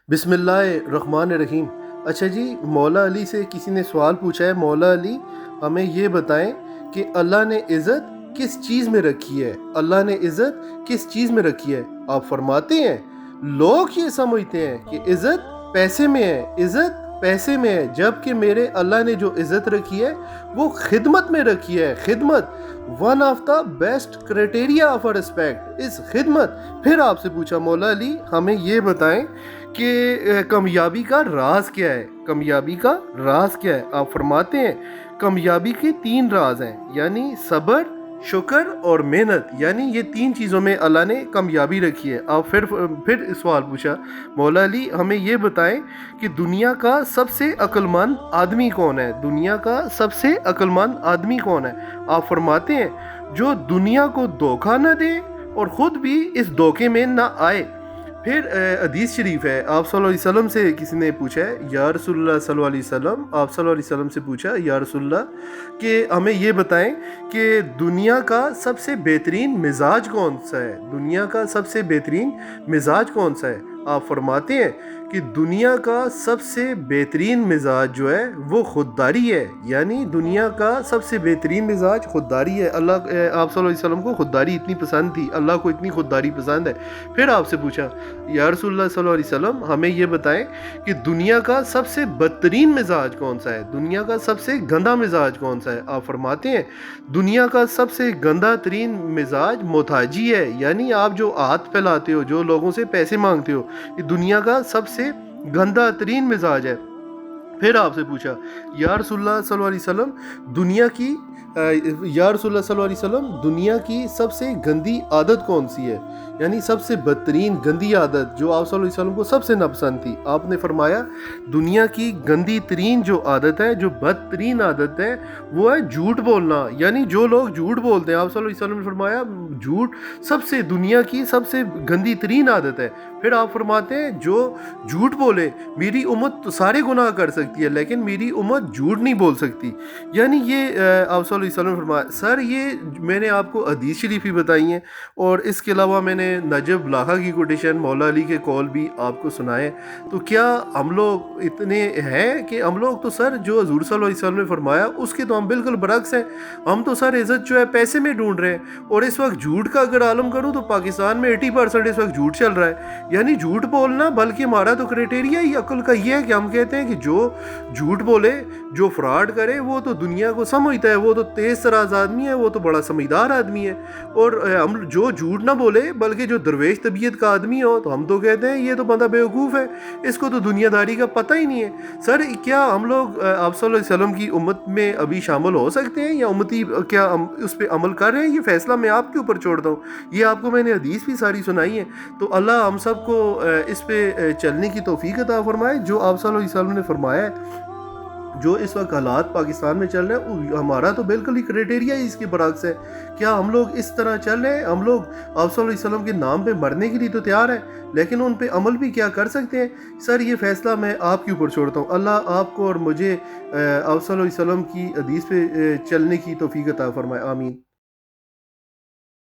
بسم اللہ الرحمن الرحیم۔ اچھا جی، مولا علی سے کسی نے سوال پوچھا ہے، مولا علی ہمیں یہ بتائیں کہ اللہ نے عزت کس چیز میں رکھی ہے؟ اللہ نے عزت کس چیز میں رکھی ہے؟ آپ فرماتے ہیں لوگ یہ سمجھتے ہیں کہ عزت پیسے میں ہے، عزت پیسے میں ہے، جبکہ میرے اللہ نے جو عزت رکھی ہے وہ خدمت میں رکھی ہے۔ خدمت one of the best criteria of respect is خدمت۔ پھر آپ سے پوچھا مولا علی ہمیں یہ بتائیں کہ کامیابی کا راز کیا ہے؟ کامیابی کا راز کیا ہے؟ آپ فرماتے ہیں کامیابی کے 3 راز ہیں، یعنی صبر، شکر اور محنت، یعنی یہ 3 چیزوں میں اللہ نے کامیابی رکھی ہے۔ آپ پھر سوال پوچھا مولا علی ہمیں یہ بتائیں کہ دنیا کا سب سے عقل مند آدمی کون ہے؟ دنیا کا سب سے عقل مند آدمی کون ہے؟ آپ فرماتے ہیں جو دنیا کو دھوکہ نہ دے اور خود بھی اس دھوکے میں نہ آئے۔ پھر حدیث شریف ہے، آپ صلی اللہ علیہ وسلم سے کسی نے پوچھا ہے، یا رسول اللہ صلی اللہ علیہ وسلم، آپ صلی اللہ علیہ وسلم سے پوچھا یا رسول اللہ کہ ہمیں یہ بتائیں کہ دنیا کا سب سے بہترین مزاج کون سا ہے؟ دنیا کا سب سے بہترین مزاج کون سا ہے؟ آپ فرماتے ہیں کہ دنیا کا سب سے بہترین مزاج جو ہے وہ خودداری ہے، یعنی دنیا کا سب سے بہترین مزاج خودداری ہے۔ اللہ آپ صلی اللہ علیہ وسلم کو خودداری اتنی پسند تھی، اللہ کو اتنی خودداری پسند ہے۔ پھر آپ سے پوچھا یا رسول اللہ صلی اللہ علیہ وسلم ہمیں یہ بتائیں کہ دنیا کا سب سے بدترین مزاج کون سا ہے؟ دنیا کا سب سے گندا مزاج کون سا ہے؟ آپ فرماتے ہیں دنیا کا سب سے گندا ترین مزاج محتاجی ہے، یعنی آپ جو ہاتھ پھیلاتے ہو، جو لوگوں سے پیسے مانگتے ہو، یہ دنیا کا سب سے گندا ترین مزاج ہے۔ پھر آپ سے پوچھا یا رسول اللہ صلی اللہ علیہ وسلم دنیا کی یا رسول اللہ صلی اللہ علیہ وسلم دنیا کی سب سے گندی عادت کون سی ہے؟ یعنی سب سے بدترین گندی عادت جو آپ صلی اللہ علیہ وسلم کو سب سے ناپسند تھی۔ آپ نے فرمایا دنیا کی گندی ترین جو عادت ہے، جو بدترین عادت ہے، وہ ہے جھوٹ بولنا، یعنی جو لوگ جھوٹ بولتے ہیں۔ آپ صلی اللہ علیہ وسلم نے فرمایا جھوٹ سب سے دنیا کی سب سے گندی ترین عادت ہے۔ پھر آپ فرماتے ہیں جو جھوٹ بولے، میری امت تو سارے گناہ کر سکتی ہے لیکن میری امت جھوٹ نہیں بول سکتی، یعنی یہ آپ صلی اللہ علیہ وسلم نے فرمایا۔ سر یہ میں نے آپ کو حدیث شریف ہی بتائی ہیں، اور اس کے علاوہ میں نے نجف لاہا کی کوٹیشن، مولا علی کے قول بھی آپ کو سنائے۔ تو کیا ہم لوگ اتنے ہیں کہ ہم لوگ تو سر جو حضور صلی اللہ علیہ وسلم نے فرمایا اس کے تو ہم بالکل برعکس ہیں؟ ہم تو سر عزت جو ہے پیسے میں ڈھونڈ رہے ہیں، اور اس وقت جھوٹ کا اگر عالم کروں تو پاکستان میں 80% اس وقت جھوٹ چل رہا ہے، یعنی جھوٹ بولنا۔ بلکہ ہمارا تو کرائٹیریا ہی عقل کا یہ ہے کہ ہم کہتے ہیں کہ جو جھوٹ بولے، جو فراڈ کرے، وہ تو دنیا کو سمجھتا ہے، وہ تو تیز تراز آدمی ہے، وہ تو بڑا سمجھدار آدمی ہے۔ اور ہم جو جھوٹ نہ بولے بلکہ جو درویش طبیعت کا آدمی ہو تو ہم تو کہتے ہیں یہ تو بندہ بیوقوف ہے، اس کو تو دنیا داری کا پتہ ہی نہیں ہے۔ سر کیا ہم لوگ آپ صلی اللہ علیہ وسلم کی امت میں ابھی شامل ہو سکتے ہیں، یا امتی کیا ہم اس پہ عمل کر رہے ہیں؟ یہ فیصلہ میں آپ کے اوپر چھوڑتا ہوں، یہ آپ کو میں نے حدیث بھی ساری سنائی ہے۔ تو اللہ ہم سب کو اس پہ چلنے کی توفیق عطا فرمائے جو آپ صلی اللہ علیہ وسلم نے فرمایا ہے۔ جو اس وقت حالات پاکستان میں چل رہے ہیں ہمارا تو بالکل ہی کرائٹیریا ہی اس کے برعکس ہے۔ کیا ہم لوگ اس طرح چل رہے ہیں؟ ہم لوگ آپ صلی اللہ علیہ وسلم کے نام پہ مرنے کے لیے تو تیار ہیں لیکن ان پہ عمل بھی کیا کر سکتے ہیں؟ سر یہ فیصلہ میں آپ کے اوپر چھوڑتا ہوں۔ اللہ آپ کو اور مجھے آپ صلی اللہ علیہ وسلم کی حدیث پہ چلنے کی توفیق عطا فرمائے، آمین۔